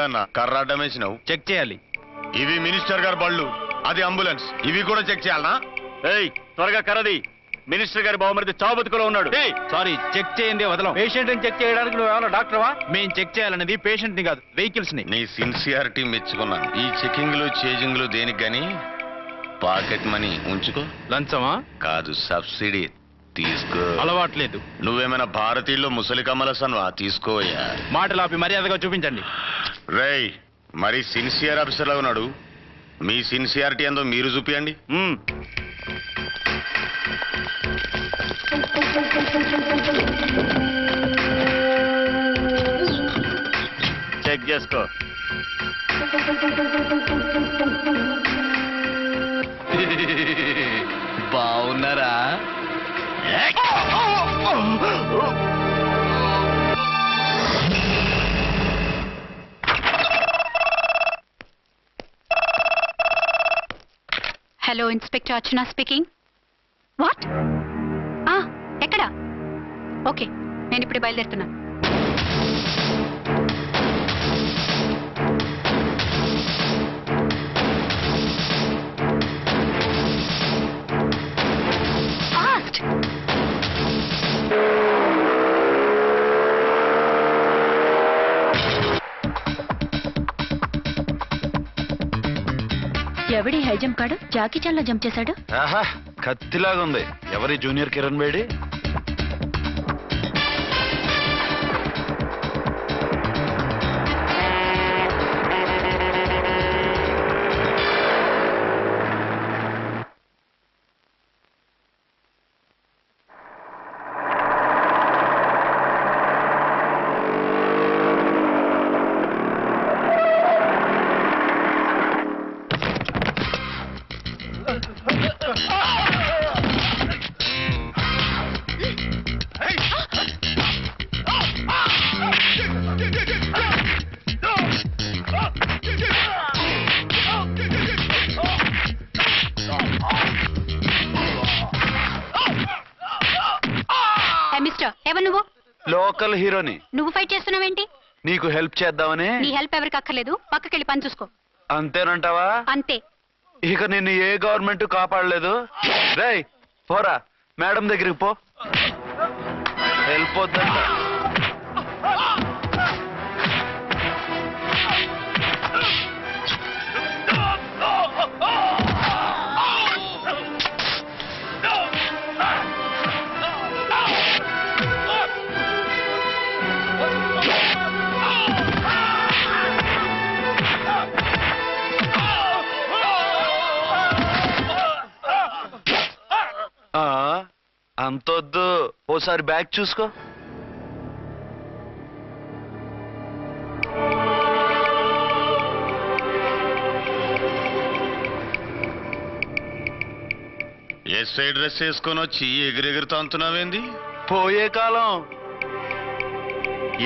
అన్న కర్రాటం వేసినావు? చెక్ చేయాలి. ఇవి మినిస్టర్ గారి బళ్ళు, అది అంబులెన్స్. ఇవి కూడా చెక్ చేయాలనా? ఏయ్ త్వరగా కర్రది. మినిస్టర్ గారి బావమరిది చావు బతుకులో ఉన్నాడు. సారీ, చెక్ చేయండి, వదలం. పేషెంట్ ని చెక్ చేయడానికి నువ్వేమన్నా డాక్టర్వా? మేం చెక్ చేయాలనేది పేషెంట్ ని కాదు, వెహికల్స్ ని. నీ సిన్సియారిటీ మెచ్చుకున్నాను. ఈ చెకింగ్లు చేజింగ్లు దేనికి గాని పాకెట్ మనీ ఉంచుకో. లంచమా? కాదు, సబ్సిడీ తీసుకో. అలవాట్లేదు. నువ్వేమైనా భారతీయుల్లో ముసలి కమలసన్వా? తీసుకోయా. మాటలు ఆపి మర్యాదగా చూపించండి. రేయ్, మరి సిన్సియర్ ఆఫీసర్లా ఉన్నాడు. మీ సిన్సియారిటీ ఏందో మీరు చూపియండి. చెక్ చేసుకో. బాగున్నారా? Hello, inspector Archana speaking. What? ఎక్కడా? ఓకే, నేను ఇప్పుడు బయలుదేరుతున్నాను. ఎవడి హై జంప్ కాడు జాకీ చాన్ లో జంప్ చేశాడు. కత్తిలాగా ఉంది. ఎవరి జూనియర్ కిరణ్ బేడి? లోకల్ హీరోని. నువ్వు ఫైట్ చేస్తున్నావేంటి? నీకు హెల్ప్ చేద్దామని. నీ హెల్ప్ ఎవరికి అక్కర్లేదు, పక్కకెళ్ళి పని చూసుకో. అంతేనంటావా? అంతే. ఇక నిన్ను ఏ గవర్నమెంట్ కాపాడలేదు. రేయ్ పోరా, మేడం దగ్గరికి పో. హెల్ప్ వద్దంట. అంతొద్దు, ఓసారి బ్యాగ్ చూసుకో. ఎస్ఐ డ్రెస్ వేసుకొని వచ్చి ఎగిరెగురుతా అంటున్నావేంది? పోయే కాలం.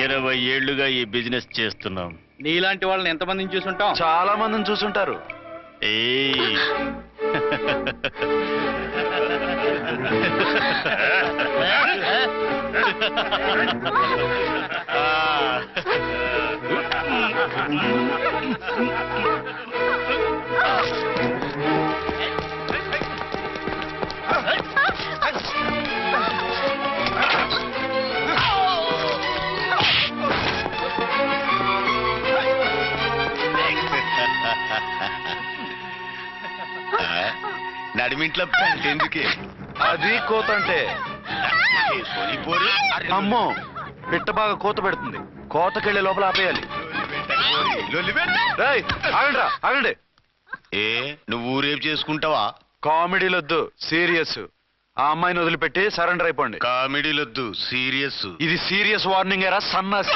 20 ఏళ్లుగా ఈ బిజినెస్ చేస్తున్నాం. నీలాంటి వాళ్ళని ఎంతమందిని చూసుంటాం? చాలా మందిని చూసుంటారు. నడిమింట్లో ఎందుకే? అది కోత అంటే. అమ్మో, పిట్ట బాగా కోత పెడుతుంది. కోతకెళ్ళే లోపల ఆపేయాలి. ఆగండి, ఆగండి. ఏ నువ్వు రేపు చేసుకుంటావా? కామెడీలొద్దు, సీరియస్. ఆ అమ్మాయిని వదిలిపెట్టి సరెండర్ అయిపోండి. కామెడీలొద్దు, సీరియస్. ఇది సీరియస్ వార్నింగ్ ఏరా సన్నాసి.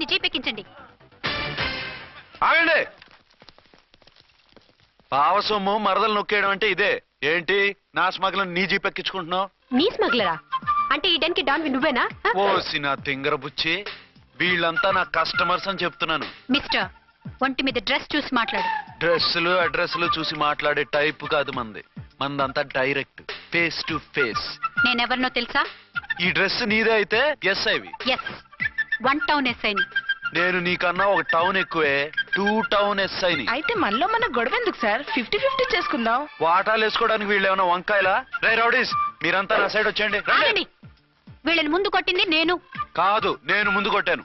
ఆయన్ని జీప్ ఎక్కించండి. ఆగండి. పావసొమ్ము మరదలు నొక్కేయడం అంటే ఇదే. ఏంటి నా స్మగ్లర్ నీ జీప్ ఎక్కించుకుంటున్నావు? నీ స్మగ్లరా? అంటే ఈ డెన్కి డాన్ నువ్వేనా? ఓసి నా తింగర బుచ్చి, వీళ్ళంతా నా కస్టమర్స్ అని చెప్తున్నాను. మిస్టర్, ఒంటి మీద డ్రెస్ చూసి మాట్లాడు. డ్రెస్సులు అడ్రస్లు చూసి మాట్లాడే టైప్ కాదు మంది. మందంతా డైరెక్ట్, ఫేస్ టు ఫేస్. నేనెవరినో తెలుసా? ఈ డ్రెస్ నీదే అయితే ఎస్ఐవి. ఎస్, 1 టౌన్ ఎస్ఐని. నేను నీకన్నా ఒక టౌన్ ఎక్కువే, 2 టౌన్ ఎస్ఐని. అయితే మనలో మన గొడవ ఎందుకు సార్? 50-50 చేసుకుందాం. వాటాలు వేసుకోవడానికి వీళ్ళు ఏమైనా వంకాయలా? రే రౌడీస్, మీరంతా నా సైడ్ వచ్చేయండి. రండి. ఆగండి. వీళ్ళని ముందు కొట్టింది నేను కాదు, నేను ముందు కొట్టాను.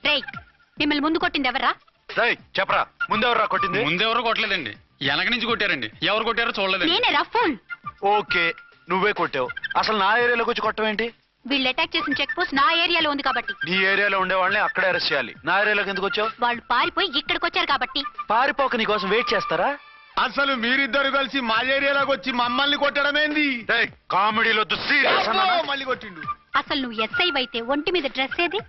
రేయ్, మిమ్మల్ని ముందు కొట్టింది ఎవరా? రేయ్ చెప్పరా, ముందెవరా కొట్టింది? ముందెవరు కొట్టలేదండి, వెనక నుంచి కొట్టారండి. ఎవరు కొట్టారో చూడలేదండి. నేనే రఫూల్. ఓకే, నువ్వే కొట్టావు. అసలు నా ఏరియాలోకి వచ్చి కొట్టవేంటి? వీళ్ళు అటాక్ చేసిన చెక్ పోస్ట్ నా ఏరియాలో ఉంది కాబట్టి. నీ ఏరియాలో ఉండే వాళ్ళని అక్కడే అరెస్ట్ చేయాలి. నా ఏరియాలోకి ఎందుకు వచ్చావు? వాళ్ళు పారిపోయి ఇక్కడికి వచ్చారు కాబట్టి. పారిపోక నీ కోసం వెయిట్ చేస్తారా? అసలు మీరిద్దరు కలిసి మా ఏరియాలోకి వచ్చి మమ్మల్ని కొట్టడమేంది? కామెడీలో సీరియస్ మళ్ళీ కొట్టిండు. అసలు నువ్వు ఎస్ఐ అయితే ఒంటి మీద డ్రెస్ ఏది?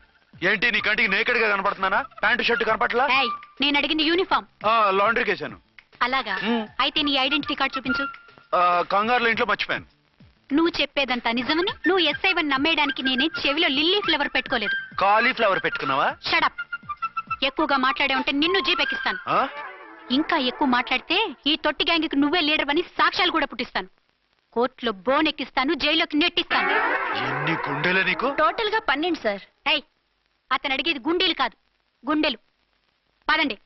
ఏంటి నీ కంటికి నేకెడ్ గా కనపడుతున్నానా? Pant shirt కనపట్లా? ఏయ్, నేను అడిగింది యూనిఫామ్. లాండ్రీకి వేసాను. అలాగా? అయితే నీ ఐడెంటిటీ కార్డ్ చూపించు. కంగారులో ఇంట్లో మర్చిపోయాను. నువ్వు చెప్పేదంతా నిజమని నువ్వు ఎస్ఐ వని నమ్మేయడానికి నేనే చెవిలో లిల్లీ ఫ్లేవర్ పెట్టుకోలేదు. కాలీఫ్లవర్ పెట్టుకున్నావా? షడప్. ఎక్కువగా మాట్లాడే ఉంటే నిన్ను జీప్ ఎక్కిస్తాను. ఆ? ఇంకా ఎక్కువ మాట్లాడితే ఈ తొట్టి గ్యాంగ్కి నువ్వే లీడర్ అని సాక్ష్యాలు కూడా పుట్టిస్తాను. కోర్టులో బోన్ ఎక్కిస్తాను, జైల్లోకి నెట్టిస్తాను. ఎన్ని గుండెలు నీకు? టోటల్ గా 12 సార్. ఏయ్, అతను అడిగేది గుండెలు కాదు, గుండెలు. పదండి.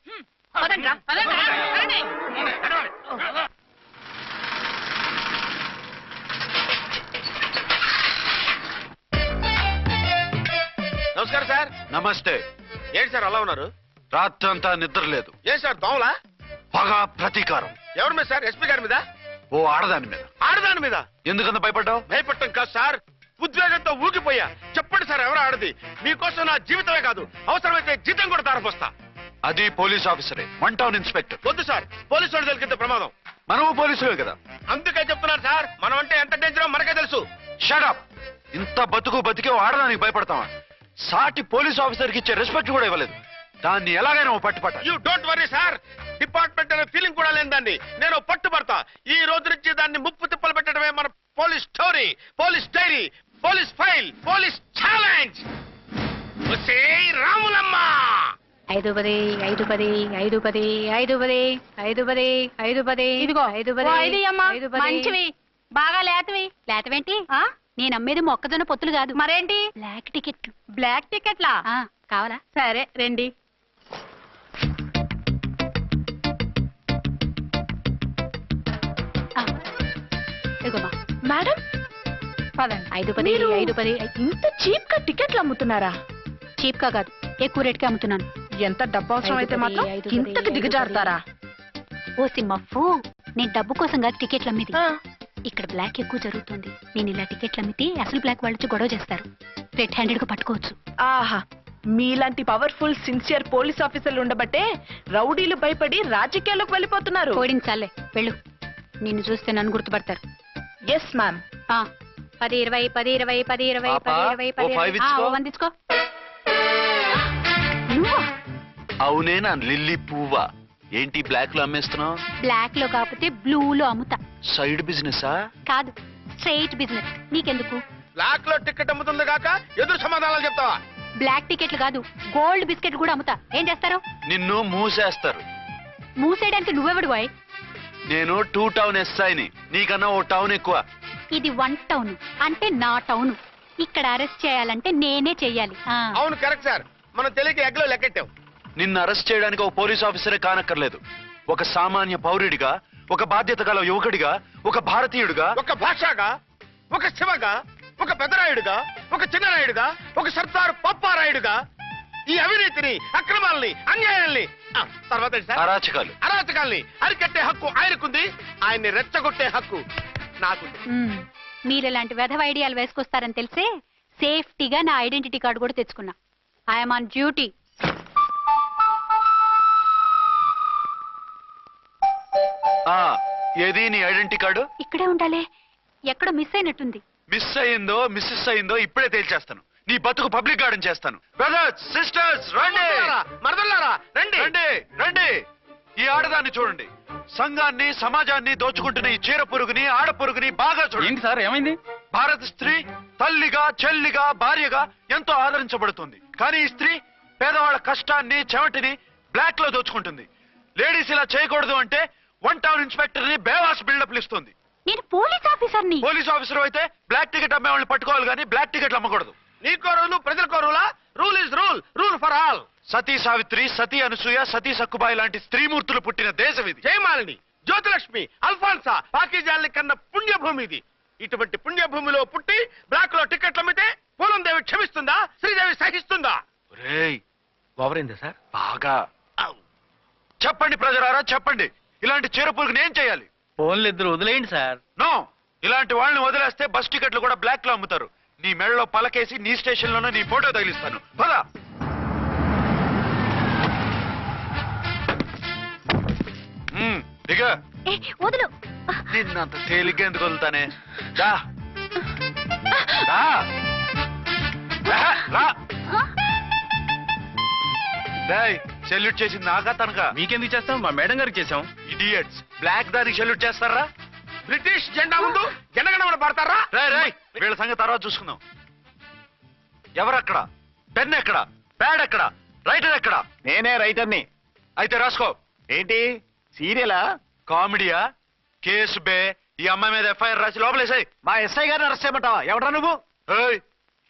నమస్కారం సార్. నమస్తే. ఏంటి సార్ అలా ఉన్నారు? రాత్రంతా నిద్ర లేదు. ఏం సార్ దోమలా? పగ ప్రతీకారం. ఎవరి మీద సార్? ఎస్పీ గారి మీద? ఓ ఆడదాని మీద. ఆడదాని మీద? ఎందుకంత భయపడ్డావు? భయపడటం కాదు సార్, ఉద్వేగంతో ఊగిపోయా. చెప్పండి సార్, ఎవరు ఆడది? మీకోసం నా జీవితమే కాదు, అవసరమైతే జీతం కూడా తారపోస్తా. అది పోలీస్ ఆఫీసరే, 1 టౌన్ ఇన్స్పెక్టర్. వద్దు సార్, పోలీసు వాడు దొరికితే ప్రమాదం. మనము పోలీసులే కదా. అందుకే చెప్తున్నారు సార్, మనం అంటే ఎంత డేంజరో మనకే తెలుసు. షడప్. ఇంత బతికే ఆడదానికి భయపడతావా? సాటి పోలీస్ ఆఫీసర్కి ఇచ్చే రెస్పెక్ట్ కూడా ఇవ్వలేదు. దాన్ని ఎలాగైనా పట్టుపట్టాలి. You don't worry sir, department అనే ఫీలింగ్ కూడా లేని దాన్ని నేను పట్టుబడతా. ఈ రోజు నుంచి దాన్ని ముప్పు తిప్పలు పెట్టడమే మన police story, police diary, police file, police challenge. Ramulamma 510 510 510 510 510 510. ఇదిగో 510 మంచివి, బాగా లేతవి. లేతవేంటి? నేను అమ్మేది మొక్కజొన్న పొత్తులు కాదు. మరేంటి? బ్లాక్ టికెట్లు. బ్లాక్ టికెట్లా? కావాలా? సరే రండి. ఇదిగోమా మేడం పదండి. 510 మీరు 510. ఇంత చీప్ గా టికెట్లు అమ్ముతున్నారా? చీప్ గా కాదు, ఎక్కువ రేట్కి అమ్ముతున్నాను. ఎంత డబ్బు అవసరం అయితే మాత్రం ఇంతకు దిగజారుతారా? ఓ సిమ్మఫు, నేను డబ్బు కోసం కాదు టికెట్లు అమ్మేది. ఆ, ఇక్కడ బ్లాక్ ఎక్కువ జరుగుతుంది. నేను ఇలా టికెట్లు అమ్మితే అసలు బ్లాక్ వాళ్ళు వచ్చి గొడవ చేస్తారు. రెడ్ హ్యాండెడ్ గా పట్టుకోవచ్చు. ఆహా, మీలాంటి పవర్ఫుల్ సిన్సియర్ పోలీస్ ఆఫీసర్లు ఉండబట్టే రౌడీలు భయపడి రాజకీయాల్లోకి వెళ్ళిపోతున్నారు. ఓడించాలే, వెళ్ళు. నిన్ను చూస్తే నన్ను గుర్తుపడతారు. Yes ma'am. 10 20 10 20 10 20 పాపా, 10 20 ఓ 5 10 ఇచ్చుకో. 1 తీసుకో. నువ్వా? అవునే నా లిల్లీ పువ్వా. ఏంటి బ్లాక్ లో అమ్మేస్తున్నావు? బ్లాక్ లో కాకపోతే బ్లూ లో అమ్ముతా. సైడ్ బిజినెసా? కాదు, స్ట్రైట్ బిజినెస్. నీకెందుకు? బ్లాక్ లో టికెట్ అమ్ముతుంది కాక ఎదురు సమాధానాలు చెప్తావా? బ్లాక్ టికెట్లు కాదు, గోల్డ్ బిస్కెట్ కూడా అమ్ముతా. ఏం చేస్తారు? నిన్ను మూసేస్తారు. మూసేయడానికి నువ్వెవడు బాయ్? నేను 2 టౌన్ ఎస్ఐని, నీకన్నా ఓ టౌన్ ఎక్కువ. ఇది 1 టౌన్, అంటే నా టౌన్. ఇక్కడ అరెస్ట్ చేయాలంటే నేనే చెయ్యాలి. అవును కరెక్ట్ సార్, మనం తెలియక ఎగ్లో లెక్కెట్టాం. నిన్ను అరెస్ట్ చేయడానికి ఒక పోలీస్ ఆఫీసరే కానక్కర్లేదు. ఒక సామాన్య పౌరుడిగా, ఒక బాధ్యత గల యువకుడిగా, ఒక భారతీయుడిగా, ఒక భాషగా, ఒక శివగా, ఒక పెద్దరాయుడుగా, ఒక చిన్నరాయుడుగా, ఒక సర్దార్ పప్పారాయుడుగా ఈ అవినీతిని, అక్రమాలని, అన్యాయాల్ని, తర్వాత ఏంటి సార్? అరాచకాలు, అరాచకాల్ని అరికట్టే హక్కు ఆయనకుంది. ఆయన్ని రెచ్చగొట్టే హక్కు నాకుంది. మీరు ఇలాంటి వెధవ ఐడియాలు వేసుకొస్తారని తెలిసే సేఫ్టీగా నా ఐడెంటిటీ కార్డు కూడా తెచ్చుకున్నా. I'm on duty. ఏది నీ ఐడెంటిటీ కార్డు? ఇక్కడే ఉండాలి. ఎక్కడో మిస్ అయినట్టుంది. మిస్ అయిందో మిస్సెస్ అయిందో ఇప్పుడే తేల్చేస్తాను. నీ బతుకు పబ్లిక్ గార్డెన్ చేస్తాను. బ్రదర్స్, సిస్టర్స్, రండి మరదల్లారా రండి. రండి రండి. ఈ ఆడదాన్ని చూడండి. సంఘాన్ని, సమాజాన్ని దోచుకుంటున్న ఈ చీర పురుగుని, ఆడ పురుగుని బాగా చూడండి. సార్ ఏమైంది? భారత స్త్రీ తల్లిగా, చెల్లిగా, భార్యగా ఎంతో ఆదరించబడుతుంది. కానీ ఈ స్త్రీ పేదవాళ్ల కష్టాన్ని, చెమటిని బ్లాక్ లో దోచుకుంటుంది. లేడీస్ ఇలా చేయకూడదు అంటే 1 టౌన్ ఇన్స్పెక్టర్ ని బేవాస్ బిల్డప్లు ఇస్తుంది. నేను పోలీస్ ఆఫీసర్ని. పోలీస్ ఆఫీసర్ అయితే బ్లాక్ టికెట్ అమ్మే వాళ్ళని పట్టుకోవాలి కానీ బ్లాక్ టికెట్లు అమ్మకూడదు. నీకో రూలు, ప్రజలకో రూలా? Rule is rule, rule for all. Sati Savitri, Sati Anasuya, Sati Sakkubai లాంటి స్త్రీమూర్తులు పుట్టిన దేశం ఇది. జయమాలిని, జ్యోతిలక్ష్మి, అల్ఫాన్సా, పాకిజాల్ని కన్న పుణ్యభూమి ఇది. ఇటువంటి పుణ్యభూమిలో పుట్టి బ్లాక్ లో టికెట్లు అమ్మితే పూలందేవి క్షమిస్తుందా? శ్రీదేవి సహిస్తుందా? రేయ్, ఓవరైందా సార్? బాగా చెప్పండి ప్రజలారా, చెప్పండి. ఇలాంటి చీర పురుగుని ఏం చేయాలి? ఫోన్లు ఇద్దరు వదిలేయండి సార్. నో, ఇలాంటి వాళ్ళని వదిలేస్తే బస్ టికెట్లు కూడా బ్లాక్ లో అమ్ముతారు. నీ మెడలో పలకేసి నీ స్టేషన్ లోనే నీ ఫోటో తగిలిస్తాను. పదా. దిగ. వదులు. నిన్నంత తేలిగ్గా ఎందుకు వదులుతానే? రా. రా. రా. రేయ్, సెల్యూట్ చేసింది నాకా తనకా? మీకెందుకు చేస్తాం? మా మేడం గారికి చేసాం. ఇడియట్స్, బ్లాక్ దానికి సెల్యూట్ చేస్తారా? బ్రిటిష్ జెండా ముందు జనగణమన పడతారా? రేయ్, వీళ్ళ సంగతి తర్వాత చూసుకుందాం. ఎవరక్కడ? పెన్ ఎక్కడ? ప్యాడ్ ఎక్కడ? రైటర్ ఎక్కడ? నేనే రైటర్ని. అయితే రాసుకో. ఏంటి సీరియలా? కామెడీయా? కేసు బే. ఈ అమ్మాయి మీద ఎఫ్ఐఆర్ రాసి లోపలేసాయి. మా ఎస్ఐ గారిని అరెస్ట్ చేయమంటావా? ఎవడా నువ్వు? ఏయ్,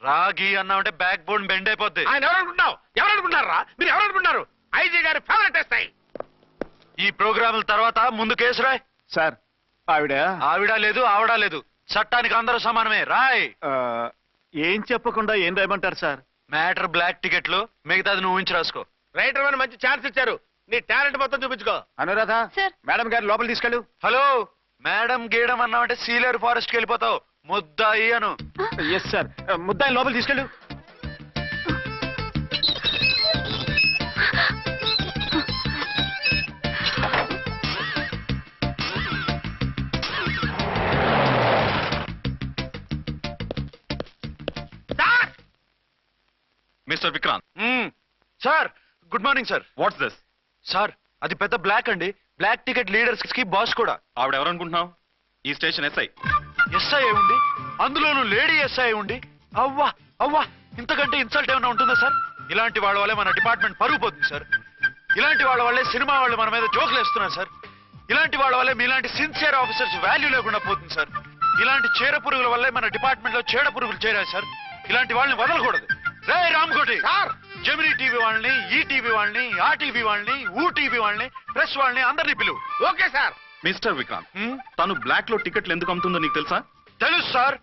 రాగి అన్నామంటే బ్యాక్ బోన్ బెండ్ అయిపోద్ది. ఆయన ఎవరనుకుంటున్నావు? ఎవరనుకుంటున్నారా మీరు? ఎవరనుకుంటున్నారు? ఐజీ గారి ఫేవరెట్ ఎస్ఐ. ఈ ప్రోగ్రాముల తర్వాత ముందు కేసు రాయ్. సార్ ఆవిడ ఆవిడా లేదు, ఆవిడా లేదు. చట్టానికి అందరూ సమానమే. రాయ్. ఏం చెప్పకుండా ఏం రాయమంటారు సార్? మ్యాటర్ బ్లాక్ టికెట్లు, మిగతాది నువ్వు ఉంచి రాసుకో. రైటర్ అని మంచి ఛాన్స్ ఇచ్చారు. నీ టాలెంట్ మొత్తం చూపించుకో. అనురాధ, సార్. మేడం గారు లోపల తీసుకెళ్ళు. హలో, మేడం గీయడం అన్నామంటే సీలేరు ఫారెస్ట్ కి వెళ్ళిపోతావు. ముద్దాయి అను. Yes sir. ముద్దాయి లోపల తీసుకెళ్ళు. Mister Vikrant, sir, good morning sir. What's this? Sir, అది పెద్ద బ్లాక్ అండి. బ్లాక్ టికెట్ లీడర్స్ కి బాస్ కూడా. ఆవిడ ఎవరనుకుంటున్నావు? ఈ స్టేషన్ ఎస్ఐ. ఎస్ఐ ఉండి, అందులోనూ లేడీ ఎస్ఐ ఉండి, అవ్వా అవ్వా, ఇంతకంటే ఇన్సల్ట్ ఏమైనా ఉంటుందా సార్? ఇలాంటి వాళ్ళ వల్లే మన డిపార్ట్మెంట్ పరుగు పోతుంది సార్. ఇలాంటి వాళ్ళ వల్లే సినిమా వాళ్ళు మన మీద జోకులు వేస్తున్నారు సార్. ఇలాంటి వాళ్ళ వల్లే మీలాంటి సిన్సియర్ ఆఫీసర్స్ వాల్యూ లేకుండా పోతుంది సార్. ఇలాంటి చీర పురుగుల వల్లే మన డిపార్ట్మెంట్ లో చీడ పురుగులు చేరాయి సార్. ఇలాంటి వాళ్ళని వదలకూడదు. రే రామ్కోటి సార్, జమినీ టీవీ వాళ్ళని, ఈ టీవీ వాళ్ళని, ఆ టీవీ వాళ్ళని, ఊ టీవీ వాళ్ళని, ప్రెస్ వాళ్ళని అందరినీ పిలువు. Okay sir. మిస్టర్ విక్రాంత్, తను బ్లాక్ లో టికెట్లు ఎందుకు అమ్ముతుందో నీకు తెలుసా? తెలుసు సార్.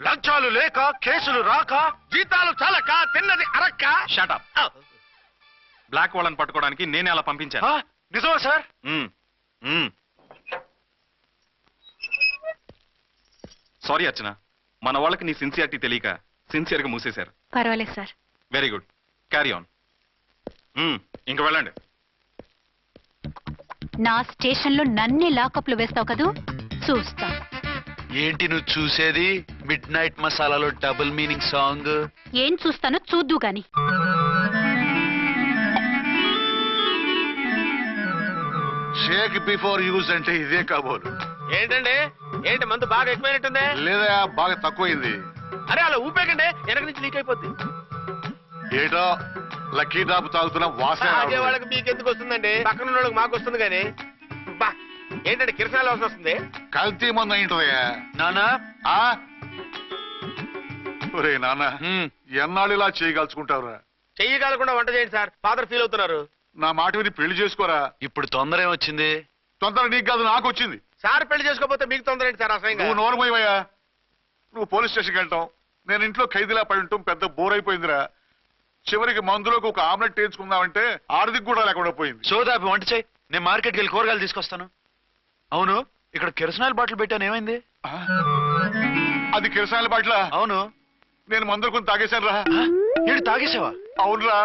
లంచాలు లేక, కేసులు రాక, జీతాలు చాలక, తిన్నది అరక్క. షటప్. బ్లాక్ వాళ్ళని పట్టుకోవడానికి నేనే అలా పంపించాను. నిజమా సార్? సారీ అర్చన, మన వాళ్ళకి నీ సిన్సియారిటీ తెలియక సిన్సియర్ గా మూసేశారు. పర్వాలేదు sir. Very good, carry on. ఇంక వెళ్ళండి. నా స్టేషన్ లో నన్నే లాకప్ లో వేస్తావు కదూ? చూస్తా. ఏంటి నువ్వు చూసేది? మిడ్ నైట్ మసాలాలో డబుల్ మీనింగ్ సాంగ్. ఏం చూస్తానో చూద్దు గాని. షేక్ బిఫోర్ యూజ్ అంటే ఇదే కాబోలు. ఏంటండి, ఏంటి మందు బాగా ఎక్కువైనట్టుంది? లేదా బాగా తక్కువైంది. అరే అలా ఊపేకండి, వెనక నుంచి లీక్ అయిపోద్ది. ఏటో లక్కీ డ్రాప్ తాగుతున్న వాసన తాగే రావట్లేదు. వాళ్ళకి మీకు ఎందుకు వస్తుందండి? పక్కన ఉన్న వాళ్ళకి మాకు వస్తుంది కానీ. బా, ఏంటంటే కిరసనాల వాసన వస్తుంది. కల్తీ మందు అయింటదయ్యా. నానా, ఆ? ఒరే నాన్న, ఎన్నాళ్ళు ఇలా చేయగలుచుకుంటావురా? చెయ్యగలకుండా వంట చేయండి సార్, ఫాదర్ ఫీల్ అవుతున్నారు. నా మాట విని పెళ్లి చేసుకోరా. ఇప్పుడు తొందర ఏమొచ్చింది? తొందర నీకు కాదు, నాకు వచ్చింది. సార్ పెళ్లి చేసుకోకపోతే మీకు తొందర ఏంటి సార్? అసహ్యంగా. నువ్వు నోరుమోయవయ్యా. నువ్వు పోలీస్ స్టేషన్కి వెళ్తాం, నేను ఇంట్లో ఖైదీలా పడి ఉంటాం. పెద్ద బోర్ అయిపోయిందిరా. చివరికి మందులోకి ఒక ఆమ్లెట్ వేయించుకుందామంటే ఆర్థిక కూడా లేకుండా పోయింది. సోదాపి వంట చేయి, నేను మార్కెట్కి వెళ్ళి కూరగాయలు తీసుకొస్తాను. అవును, ఇక్కడ కిరసనాయిల్ బాటిల్ పెట్టాను, ఏమైంది? ఆ? అది కిరసాయల బాట్ల. అవును. నేను మందులు కొని తాగేశాను రా. ఏంటి తాగేసావా? అవునురా.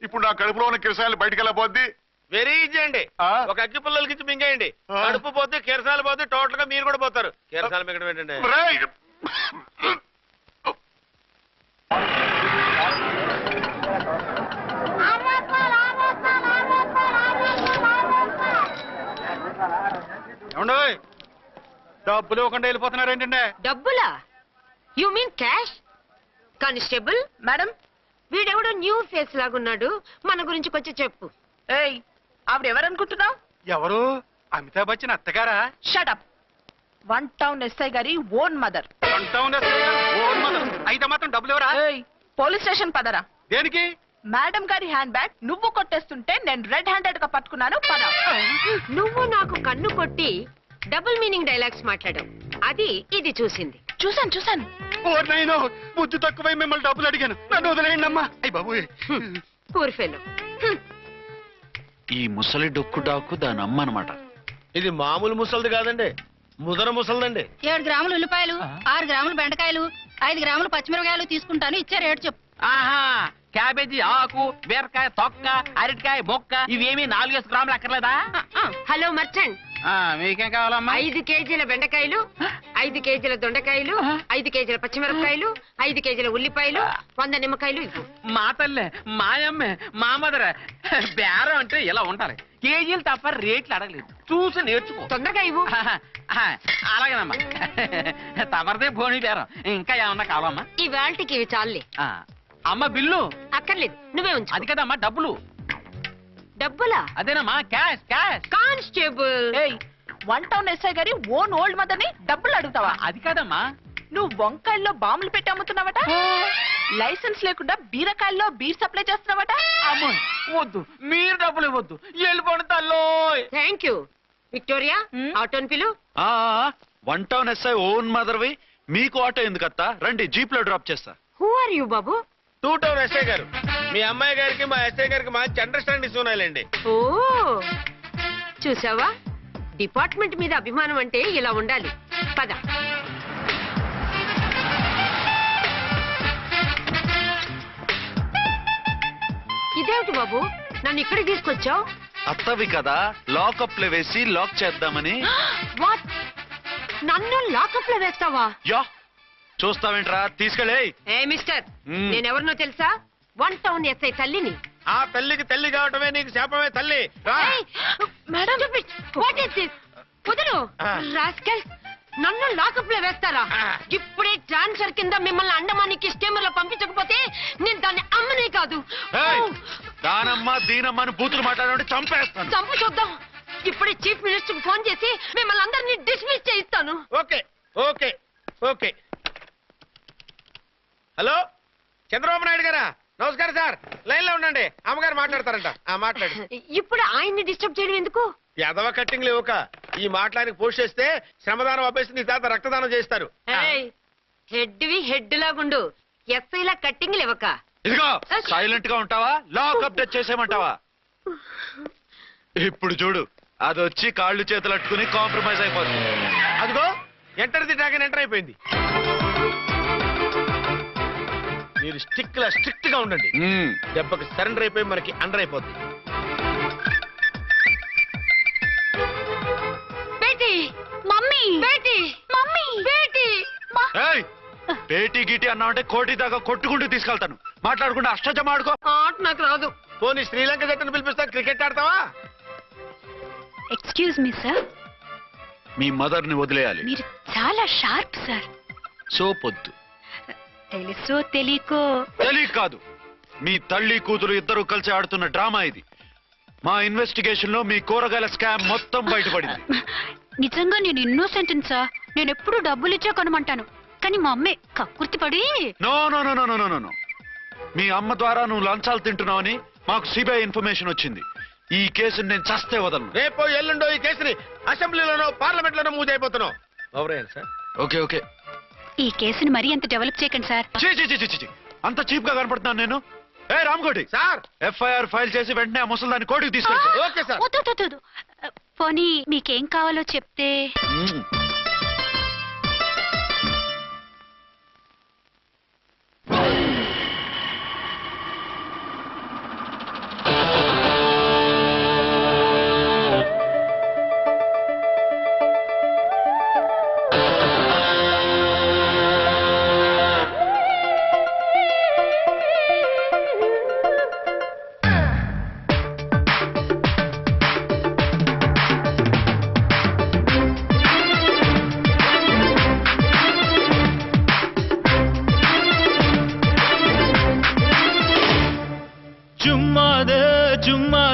ఇప్పుడు నా కడుపులో ఉన్న కిరసాయలు బయటికి వెళ్ళబోద్ది. వెరీ ఈజీ అండి. ఆ? ఒక అగ్గి పుల్లలకి ఇచ్చి మింగేయండి. ఆ? కడుపు పోతే కిరసాలు పోతే టోటల్ గా మీరు కూడా పోతారు. కిరసాలు మింగడం ఏంటండి? రేయ్! డబ్బులు ఇవ్వకుండా వెళ్ళిపోతున్నారు ఏంటంటే? డబ్బులా? You mean cash? Constable madam వీడెవడో న్యూ ఫేస్ లాగున్నాడు, మన గురించి కొంచెం చెప్పు. ఏయ్ ఆవిడెవరనుకుంటున్నావు? ఎవరు? అమితాబ్ బచ్చన్ అత్తగారా? షటప్. 1 టౌన్ ఎస్ఐ గారి ఓన్ మదర్. అయితే మాత్రం డబ్బులు ఎవరా? ఏయ్ పోలీస్ స్టేషన్ పదరా. దేనికి? మేడం గారి హ్యాండ్ బ్యాగ్ నువ్వు కొట్టేస్తుంటే నేను రెడ్ హ్యాండెడ్ గా పట్టుకున్నాను. పద. నువ్వు నాకు కన్ను కొట్టి డబుల్ మీనింగ్ డైలాగ్స్ మాట్లాడావు, అది ఇది చూసింది. చూసాను. ఓర్నైనా బుద్ధి తక్కువై మిమ్మల్ని డబ్బులు అడిగాను, నన్ను వదిలేయండి అమ్మా. అయ్యి బాబు, పూర్ ఫెలో. ఈ ముసలి డొక్కు డాకు దాని అమ్మ అనమాట. ఇది మామూలు ముసలిది కాదండి, ముదర ముసలిదండి. 7 గ్రాములు ఉల్లిపాయలు, 6 గ్రాములు బెండకాయలు, 5 గ్రాములు పచ్చిమిరపకాయలు తీసుకుంటాను. ఇచ్చే రేటు చెప్పు. ఆహా, క్యాబేజీ ఆకు, బీరకాయ తొక్క, అరటికాయ బొక్క ఇవేమి 4 గ్రాములు అక్కర్లేదా? హలో మర్చండ్, మీకేం కావాలమ్మా? 5 కేజీల బెండకాయలు, 5 కేజీల దొండకాయలు, 5 కేజీల పచ్చిమిరపకాయలు, 5 కేజీల ఉల్లిపాయలు, 100 నిమ్మకాయలు ఇవ్వు. మా తల్లే, మాయమ్మే, మా మదర బేరం అంటే ఇలా ఉండాలి. కేజీలు తప్ప రేట్లు అడగలేదు, చూసి నేర్చుకో. తొందరగా ఇవ్వు. అలాగేనమ్మా. తమరిదే భోని బేరం. ఇంకా ఏమన్నా కావాలమ్మా? ఈ వేల్టికి ఇవి చాలే. అమ్మ బిల్లు అక్కర్లేదు, నువ్వే ఉంచు. అది కదమ్మా డబ్బులు. డబ్బులా? అదేనమ్మా క్యాష్ క్యాష్. కానిస్టేబుల్, ఏయ్ 1 టౌన్ ఎస్ఐ గారి ఓన్ ఓల్డ్ మదర్ ని డబ్బులు అడుగుతావా? అది కాదమ్మా. నువ్వు వంకాయల్లో బాంబులు పెట్టి అమ్ముతున్నావట, లైసెన్స్ లేకుండా బీరకాయల్లో బీర్ సప్లై చేస్తున్నావట. అమ్మో వద్దు, మీరు డబ్బులు ఇవ్వద్దు, వెళ్ళిపోండి తల్లో. Thank you. విక్టోరియా, ఆటోన్ పిలు. 1 టౌన్ ఎస్ఐ ఓన్ మదర్వి, మీకు ఆటో ఎందుకత్తా? రండి, జీప్ లో డ్రాప్ చేస్తా. హూ ఆర్ యూ బాబు? 2 టౌన్ ఎస్ఐ గారు, మీ అమ్మాయి గారికి మా ఎస్ఐ గారికి మంచి అండర్స్టాండింగ్స్ ఉన్నాయిలేండి. ఓ చూసావా, డిపార్ట్మెంట్ మీద అభిమానం అంటే ఇలా ఉండాలి. పద. ఇదేమిటి బాబు, నన్ను ఇక్కడికి తీసుకొచ్చావు? అత్తవి కదా, లాకప్ లో వేసి లాక్ చేద్దామని. వాట్? నన్ను లాకప్ లో వేస్తావా? యా, చూస్తావేంట్రా, తీసుకెళ్ళే. ఏ మిస్టర్, నేనెవరినో తెలుసా? 1 టౌన్ ఎస్ఐ తల్లిని. ఆ తల్లికి తల్లి కావటమే నీకు శాపమే తల్లి. రా. Madam, what is this? వదులు రాస్కల్, నన్ను లాకప్ లో వేస్తారా? ఇప్పుడే ట్రాన్స్ఫర్ కింద మిమ్మల్ని అండమానికి స్టీమర్ లో పంపించకపోతే నేను దాన్ని అమ్మనే కాదు. దానమ్మ దీనమ్మని బూతులు మాట్లాడే చంపేస్తాను. చంపు చూద్దాం. ఇప్పుడే చీఫ్ మినిస్టర్ ఫోన్ చేసి మిమ్మల్ని అందరినీ డిస్మిస్ చేయిస్తాను. Okay okay okay. Hello, Chandrababu Naidu గారా? నమస్కారం సార్, లైన్ లో ఉండండి, అమ్మగారు మాట్లాడతారంట. మాట్లాడు. ఇప్పుడు ఆయన్ని డిస్టర్బ్ చేయడం ఎందుకు? ఎదవ కట్టింగ్ లేవుక ఈ మాట్లాడికి పోస్ట్ చేస్తే శ్రమదానం అభ్యసి నీ తాత రక్తదానం చేస్తారు. హెడ్ లాగుండు, ఎస్ఐలా కట్టింగ్ లేవక. ఇదిగో సైలెంట్ గా ఉంటావా, లాక్ అప్డేట్ చేసేయమంటావా? ఇప్పుడు చూడు, అది వచ్చి కాళ్ళు చేతులు అట్టుకుని కాంప్రమైజ్ అయిపోతుంది. అదిగో ఎంటర్ ది డ్రాగన్ ఎంటర్ అయిపోయింది. మీరు స్ట్రిక్ట్ గా ఉండండి, దెబ్బకి సరెండర్ అయిపోయి మనకి అండర్ అయిపోతుంది. Beti, mummy, Beti, mummy, Beti. ఏయ్, పేటీ గిటి అన్నావంటే కోటి దాకా కొట్టుకుంటూ తీసుకెళ్తాను. మాట్లాడకుండా అష్టజమ ఆడుకో. ఆట నాకు రాదు. పోనీ శ్రీలంక జట్టును పిలిపిస్తా, క్రికెట్ ఆడతావా? ఎక్స్క్యూజ్ మీ సార్, మీ మదర్ ని వదిలేయాలి. మీరు చాలా షార్ప్ సార్. సోపొద్దు. తెలుసో తెలియకో. తెలియక కాదు, మీ తల్లి కూతురు ఇద్దరు కలిసి ఆడుతున్న డ్రామా ఇది. మా ఇన్వెస్టిగేషన్ లో మీ కూరగాయల స్కామ్ మొత్తం బయటపడింది. నిజంగా నేను ఇన్నోసెంట్ సార్, నేను ఎప్పుడు డబ్బులు ఇచ్చా కొనమంటాను, కానీ మా అమ్మే కక్కుర్తి పడి. No no no no no no no, మీ అమ్మ ద్వారా నువ్వు లంచాలు తింటున్నావని మాకు సిబిఐ ఇన్ఫర్మేషన్ వచ్చింది. ఈ కేసుని నేను చస్తే వదలను. రేపో ఎల్లుండో ఈ కేసుని అసెంబ్లీలోనో పార్లమెంట్ లోనో మూవ్ అయిపోతున్నావు. ఎవరైనా సార్? ఓకే ఓకే, ఈ కేసుని మరీ అంత డెవలప్ చేయకండి సార్. అంత చీప్ గా కనపడుతున్నాను నేను? ఏ రామ్కోటి సార్, ఎఫ్ఐఆర్ ఫైల్ చేసి వెంటనే ఆ ముసలిదాన్ని కోర్టుకి తీసుకెళ్తా. Okay sir. వద్దు, వద్దు, వద్దు. పోనీ మీకేం కావాలో చెప్తే.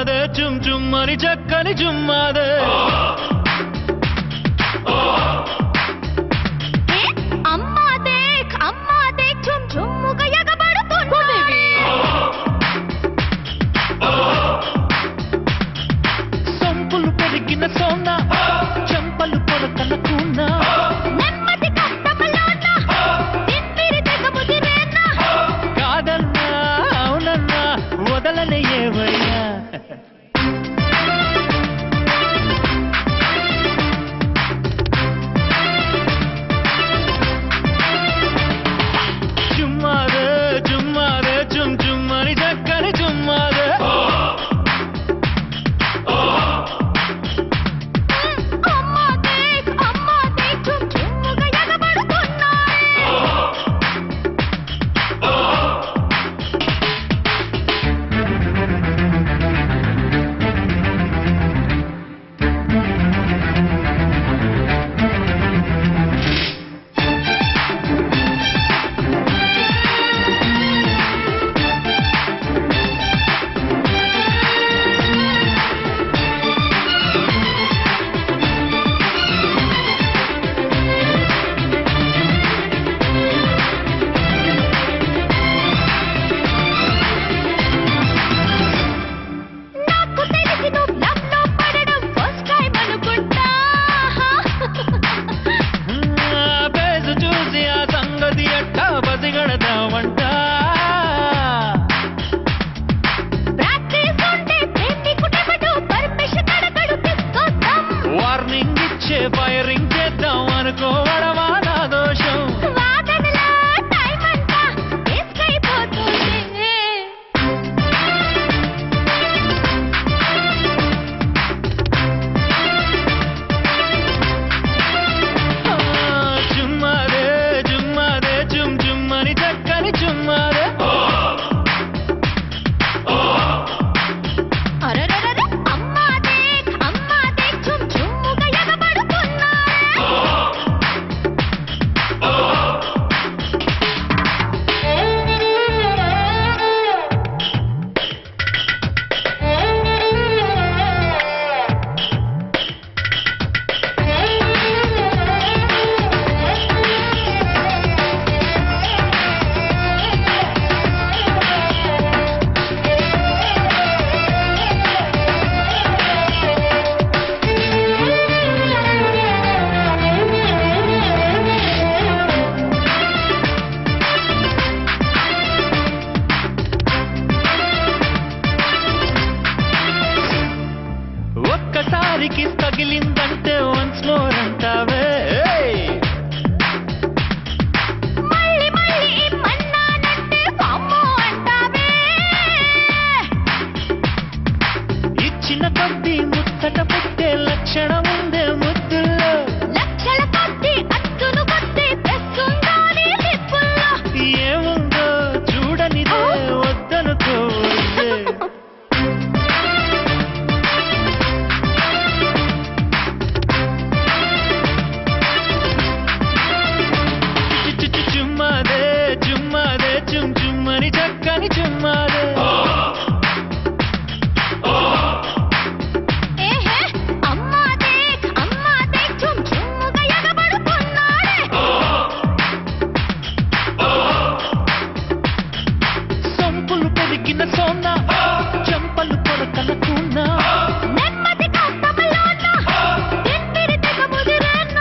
జుమ్మాదే జుమ్ జుమ్మని చక్కని జుమ్మాదే అమ్మా దేక్ ఝుమ్ ఝుమ్ముగా ఎగబడుతున్నది. సొంపులు పెరిగిన సోన చెంపలు పొరకల కూన నెమ్మది కష్టములోన తిప్పిరి తెగ ముదిరేన. కాదన్నా అవునన్నా వదలనే ఏవయ్యా జుమ్మాదే జుమ్మాదే జుమ్ జుమ్మని చక్కని జుమ్మాదే అమ్మా దేక్ ఝుమ్ ఝుమ్ముగా ఎగబడుతున్నది. నాకు తెలిసి నువ్వు లవ్లో పడడం ఫస్ట్ టైం అనుకుంటా. బేసు చూసి ఆ సంగతి ఎట్టా బసిగడదామంట ప్రాక్టీస్ ఉంటే ప్రేమికుడెవడో పర్మిషన్ అడగడు తీసుకొద్దాం. వార్నింగ్ ఇచ్చే ఫైరింగ్ చేద్దాం అనుకోవడమా నా దోషం వాదనలో టైం అంతా వేస్ట్ అయిపోతుంది. జుమ్మాదే జుమ్మాదే జుమ్ జుమ్మని చక్కని జుమ్మాదే అరెరెరెరె అమ్మా దేక్ ఝుమ్ ఝుమ్ముగా ఎగబడుతున్నది. ఒక్కసారికి తగిలిందంటే వన్స్ మోర్ అంటావే మళ్ళీ మళ్ళీ ఇమ్మన్నానంటే వామ్మో అంటావే. ఇచ్చిన కొద్దీ ముచ్చట పుట్టే లక్షణం ఉందే ముద్దుల్లో లక్షల కొద్దీ అచ్చును కొద్దీ తెస్తుందాని లిప్పుల్లో. ఏముందో చూడనిదే వద్దనుకోవద్దే జుమ్మాదే జుమ్మాదే జుమ్ జుమ్మని చక్కని జుమ్మాదే ఏహే అమ్మా దేక్ ఝుమ్ ఝుమ్ముగా ఎగబడుతున్నది. సొంపులు పెరిగిన సోన చెంపలు పొరకల కూన నెమ్మది కష్టములోన తిప్పిరి తెగ ముదిరేన.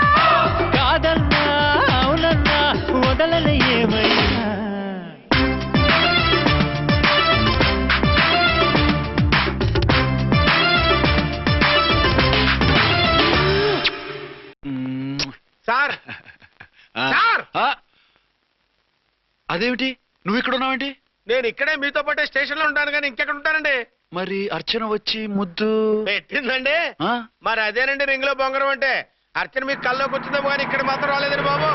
కాదన్నా అవునన్నా వదలనే ఏవయ్యా సార్ సార్ అదేమిటి నువ్వు ఇక్కడ ఉన్నావేంటి నేను ఇక్కడే మీతో పాటే స్టేషన్ లో ఉంటాను కానీ ఇంకెక్కడ ఉంటానండి. మరి అర్చన వచ్చి ముద్దు పెట్టిందండి. ఆ? మరి అదేనండి రింగ్ లో బొంగరం అంటే అర్చన మీకు కల్లోకి వచ్చిందేమో కానీ ఇక్కడ మాత్రం రాలేదండి బాబు.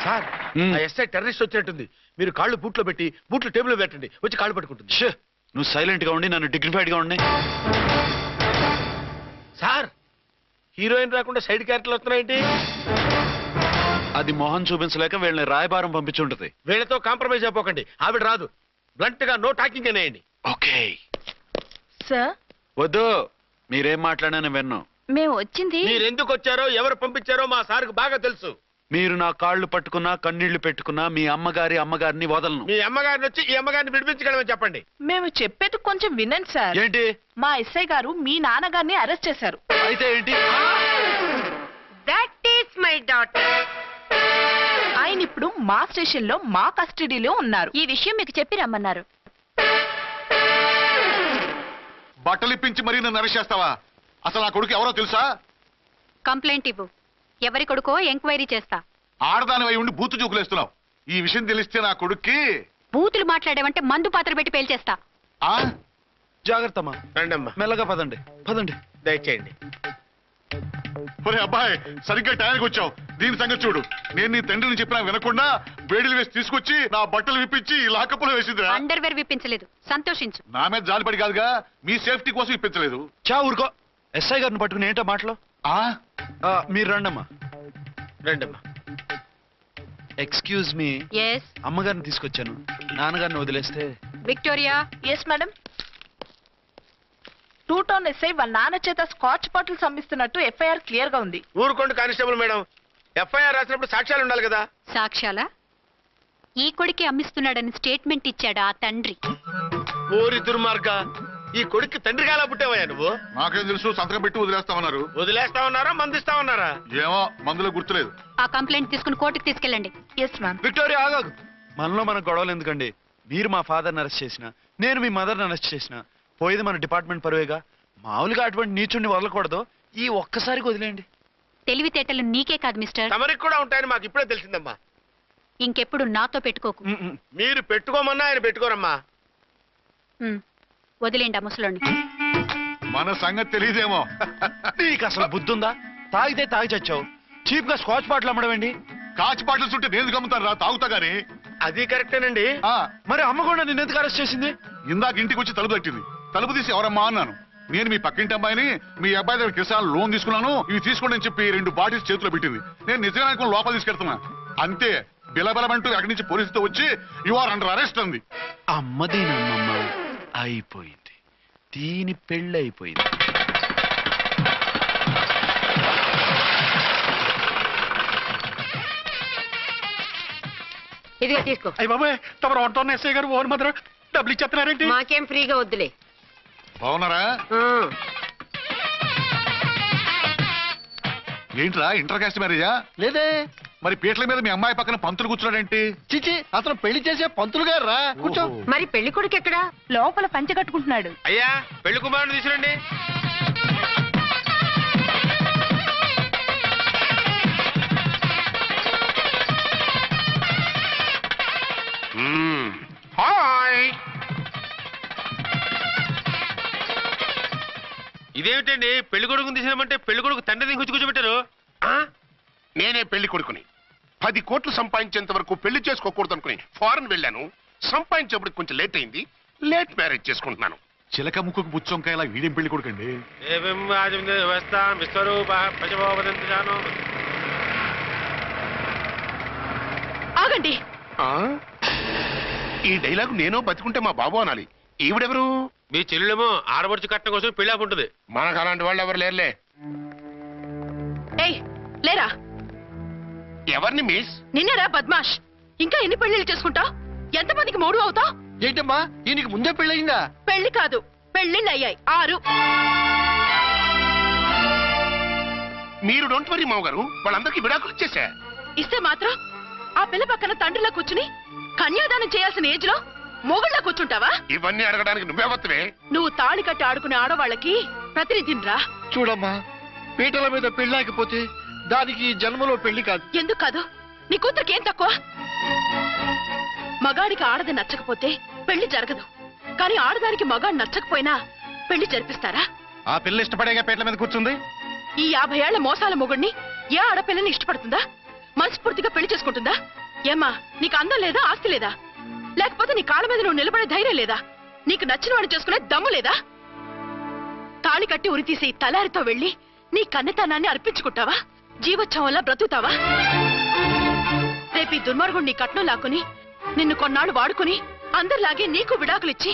సార్ ఆ ఎస్ఐ టెర్రరిస్ట్ వచ్చినట్టుంది. మీరు కాళ్ళు బూట్లో పెట్టి బూట్లు టేబుల్ లో పెట్టండి వచ్చి కాళ్ళు పట్టుకుంటుంది. ఛే, నువ్వు సైలెంట్ గా ఉండి నన్ను డిగ్నిఫైడ్ గా ఉండి సార్ హీరోయిన్ రాకుండా సైడ్ క్యారెక్టర్లు వస్తున్నాయేంటి? అది మొహం చూపించలేక వీళ్ళని రాయబారం పంపించుంటది. వీళ్ళతో కాంప్రమైజ్ అయిపోకండి. ఆవిడ రాదు. బ్లంట్ గా నో టాకింగ్ అనేయండి. ఓకే సార్ వద్దు, మీరేం మాట్లాడానని విన్ను. మేము వచ్చింది మీరు ఎందుకు వచ్చారో ఎవరు పంపించారో మా సార్కు బాగా తెలుసు. మీరు నా కాళ్ళు పట్టుకున్నా కన్నీళ్లు పెట్టుకున్నా మీ అమ్మగారిని వదలను. మీ అమ్మగారిని వచ్చి ఈ అమ్మగారిని విడిపించగలమని చెప్పండి. మేము చెప్పేది కొంచెం వినండి సార్. ఏంటి? మా ఎస్ఐ గారు మీ నాన్నగారిని అరెస్ట్ చేశారు. అయితే ఏంటి? That is my daughter. ఆయన ఇప్పుడు మా స్టేషన్ లో మా కస్టడీలో ఉన్నారు. ఈ విషయం మీకు చెప్పి రమ్మన్నారు. బట్టలు ఇప్పించి మరీ నన్ను అరెస్ట్ చేస్తావా? అసలు నా కొడుకు ఎవరో తెలుసా? కంప్లైంట్ ఇవ్వు. ఎవరి కొడుకో ఎంక్వైరీ చేస్తా. ఆడదానివై ఉండి బూతు చూకులేస్తున్నావు. ఈ విషయం తెలిస్తే నా కొడుక్కి బూతులు మాట్లాడేవంటే మందు పాత్ర పెట్టి పేల్చేస్తా. ఆ జాగ్రత్తమ్మా. రండమ్మా, మెల్లగా పదండి. పదండి. దయచేయండి. ఒరే అబ్బాయి, సరిగ్గా టైంకి వచ్చావు. దీని సంగతి చూడు. నేను నీ తండ్రిని చెప్పినా వినకుండా వేడిలు వేసి తీసుకొచ్చి నా బట్టలు విప్పించి లాకప్పులో వేసిందిరా. అండర్వేర్ విప్పించలేదు, సంతోషించు. నా మీద జాలిపడి కాదుగా, మీ సేఫ్టీ కోసం ఇప్పించలేదు. చా ఊరుకో. ఎస్ఐ గారిని పట్టుకుని ఏంటో మాటలు? మీరు రండమ్మా. రండమ్మా. Excuse me. ఎస్. అమ్మగారిని తీసుకొచ్చాను. నాన్నగారిని వదిలేస్తే? Victoria. Yes madam. 2 town SI వాళ్ళ నాన్న చేత స్కాచ్ బాటిల్స్ అమ్మిస్తున్నట్టు ఎఫ్ఐఆర్ క్లియర్ గా ఉంది. ఊరుకోండి కానిస్టేబుల్ మేడం. ఎఫ్ఐఆర్ రాసినప్పుడు సాక్ష్యాలు ఉండాలి కదా. సాక్ష్యాలా? ఈ కొడుకే అమ్మిస్తున్నాడని స్టేట్మెంట్ ఇచ్చాడా ఆ తండ్రి? ఓరి దుర్మార్గ, ఈ కొడుక్కి తండ్రిగా ఎలా పుట్టావయ్యా నువ్వు? నాకేం తెలుసు, సంతకం పెట్టి వదిలేస్తామన్నారు. వదిలేస్తామన్నారా మందిస్తామన్నారా? ఏమో, మందులో గుర్తులేదు. ఆ కంప్లైంట్ తీసుకుని కోర్టుకు తీసుకెళ్ళండి. Yes ma'am. విక్టోరియా ఆగాగు. మనలో మన గొడవలు ఎందుకండి? మీరు మా ఫాదర్ని అరెస్ట్ చేసిన, నేను మీ మదర్ని అరెస్ట్ చేసిన, పోయేది మన డిపార్ట్మెంట్ పరువేగా. మామూలుగా అటువంటి నీచుడిని వదలకూడదు. ఈ ఒక్కసారికి వదిలేయండి. తెలివితేటలు నీకే కాదు మిస్టర్, తమరికి కూడా ఉంటాయని మాకు ఇప్పుడే తెలిసిందమ్మా. ఇంకెప్పుడు నాతో పెట్టుకోకు. మీరు పెట్టుకోమన్నా ఆయన పెట్టుకోరమ్మా. వదిలేండి ఆ ముసలోని. మన సంగతి తెలియదేమో. నీకు అసలు బుద్ధి ఉందా? తాగితే తాగి చచ్చావు. చీప్ గా స్కాచ్ బాటిల్ అమ్మడమేంటి? కాచి బాటిల్స్ ఉంటే నేను గమ్ముతాను రా, తాగుతా గానీ. అది కరెక్టేనండి. మరి అమ్మ కూడా నిన్ను ఎందుకు అరెస్ట్ చేసింది? ఇందాక ఇంటికి వచ్చి తలుపు తట్టింది. తలుపు తీసి ఎవరమ్మా అన్నాను. నేను మీ పక్కింటి అమ్మాయిని, మీ అబ్బాయి దగ్గర కిసాన్ లోన్ తీసుకున్నాను, ఇవి తీసుకోండి అని చెప్పి 2 బాటిల్స్ చేతిలో పెట్టింది. నేను నిజంగా అనుకుని లోపల తీసుకెళ్తున్నా. అంతే, బిలబలమంటూ అక్కడి నుంచి పోలీసుతో వచ్చి యు ఆర్ అండర్ అరెస్ట్ అంది. అమ్మదేనమ్మమ్మ అయిపోయింది. దీని పెళ్ళి అయిపోయింది. ఇదిగా తీసుకో. అయ్యి బాబాయ్, తమరు ఆటోన్ ఎస్ఐ గారు ఓన్ మాత్రం డబ్బులు ఇచ్చేస్తున్నారేంటి? మాకేం ఫ్రీగా వద్దులే. బాగున్నారా? ఏంట్రా, ఇంటర్ కాస్ట్ మ్యారేజా? లేదే. మరి పీటల మీద మీ అమ్మాయి పక్కన పంతులు కూర్చున్నాడేంటి? చిచి, అతను పెళ్లి చేసే పంతులు గారు రా. కూర్చో. మరి పెళ్లి కొడుకు ఎక్కడా? లోపల పంచె కట్టుకుంటున్నాడు. అయ్యా, పెళ్లి కుమారుని తీసుకురండి. హాయ్. ఇదేమిటండి, పెళ్లి కొడుకుని తీసినామంటే పెళ్లి కొడుకు తండ్రిని కూర్చోబెట్టారు. నేనే పెళ్లి కొడుకుని. 10 కోట్లు సంపాదించేంత వరకు పెళ్లి చేసుకోకూడదు అనుకుని ఫారెన్ వెళ్ళాను. సంపాదించేప్పుడు కొంచెం లేట్ అయింది. లేట్ మ్యారేజ్ చేసుకుంటున్నాను. చిలక ముక్కుకు పుచ్చొంకాయలా వీడేం పెళ్లి కొడుకండి? ఆగండి. ఈ డైలాగ్ నేను బతుకుంటే మా బాబు అనాలి. ఈవిడెవరు? మీ చెల్లెమో ఆడబడుచు కట్టడం కోసం పెళ్లి ఆపుంటుంది. మనకు అలాంటి వాళ్ళు ఎవరు లేరులే. ఏయ్ లేరా. ఎవరిని మిస్? నిన్నరా బద్మాష్. ఇంకా ఎన్ని పెళ్లిళ్ళు చేసుకుంటావు? ఎంతమందికి మూడు అవుతావు? ఏంటమ్మా, ఈయనకి ముందే పెళ్ళయిందా? పెళ్లి కాదు, పెళ్లిళ్ళు అయ్యాయి 6. మీరు డోంట్ వరీ మామగారు, వాళ్ళందరికీ విడాకులు ఇచ్చేసా. ఇస్తే మాత్రం ఆ పిల్ల పక్కన తండ్రిలా కూర్చుని కన్యాదానం చేయాల్సిన ఏజ్ లో మొగుళ్ళ కూర్చుంటావా? ఇవన్నీ అడగడానికి నువ్వే వత్తవే. నువ్వు తాళి కట్టి ఆడుకునే ఆడవాళ్ళకి ప్రతినిధినిరా. చూడమ్మా, పీటల మీద పెళ్ళాకపోతే దానికి జన్మలో పెళ్లి కాదు. ఎందుకు కాదు? నీ కూతురికి ఏం తక్కువ? మగాడికి ఆడది నచ్చకపోతే పెళ్లి జరగదు. కానీ ఆడదానికి మగాడు నచ్చకపోయినా పెళ్లి జరిపిస్తారా? ఆ పిల్ల ఇష్టపడేగా పీటల మీద కూర్చుంది. ఈ 50 ఏళ్ల మోసాల మొగుడిని ఏ ఆడపిల్లని ఇష్టపడుతుందా? మనస్ఫూర్తిగా పెళ్లి చేసుకుంటుందా? ఏమ్మా, నీకు అందం లేదా, ఆస్తి లేదా? లేకపోతే నీ కాళ్ళ మీద నువ్వు నిలబడే ధైర్యం లేదా? నీకు నచ్చిన వాడు చేసుకునే దమ్ము లేదా? తాళి కట్టి ఉరితీసి తలారితో వెళ్లి నీ కన్నెతనాన్ని అర్పించుకుంటావా? జీవోత్సవంలా బ్రతుకుతావా? రేపు ఈ దుర్మార్గుడు నీ కట్నం లాక్కుని నిన్ను కొన్నాళ్ళు వాడుకుని అందరిలాగే నీకు విడాకులిచ్చి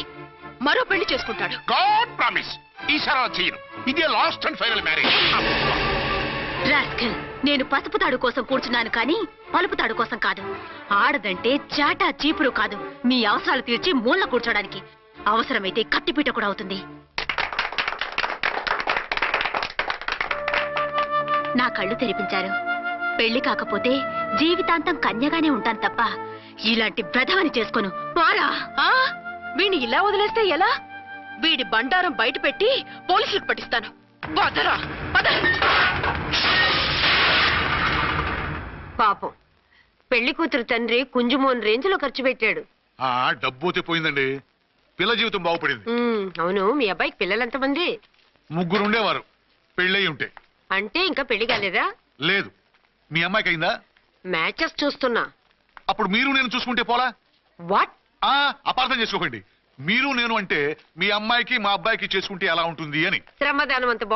మరో పెళ్లి చేసుకుంటాడు. గాడ్ ప్రామిస్ ఈసారి అలా చేయను. ఇదే last and final marriage. Rascal, నేను పసుపు తాడు కోసం కూర్చున్నాను కానీ పలుపు తాడు కోసం కాదు. ఆడదంటే చాటా చీపురు కాదు, మీ అవసరాలు తీర్చి మూల కూర్చోడానికి. అవసరమైతే కత్తిపీట కూడా అవుతుంది. నా కళ్ళు తెరిపించారు. పెళ్లి కాకపోతే జీవితాంతం కన్యగానే ఉంటాను తప్ప ఇలాంటి బ్రధవని చేసుకోను. వారా వీడిని ఇలా వదిలేస్తే ఎలా? వీడి బండారం బయట పెట్టి పోలీసులకు పట్టిస్తాను. పదరా, పద. పాపం పెళ్లి కూతురు తండ్రి కుంజుమోన్ రేంజ్ లో ఖర్చు పెట్టాడు. ఆ డబ్బు అయితే పోయిందండి, పిల్ల జీవితం బాగుపడింది. అవును, మీ అబ్బాయికి పిల్లలెంతమంది? 3 ఉండేవారు, పెళ్ళయి ఉంటే. అంటే ఇంకా పెళ్లి కాలేదా? లేదు. మీ అమ్మాయికి అయిందా? మ్యాచెస్ చూస్తున్నా. అప్పుడు మీరు నేను చూసుకుంటే పోలా? వాట్? అపార్థం చేసుకోకండి. మీరు నేను అంటే మీ అమ్మాయికి మా అబ్బాయికి చేసుకుంటే ఎలా ఉంటుంది అని. శ్రమదానం అంత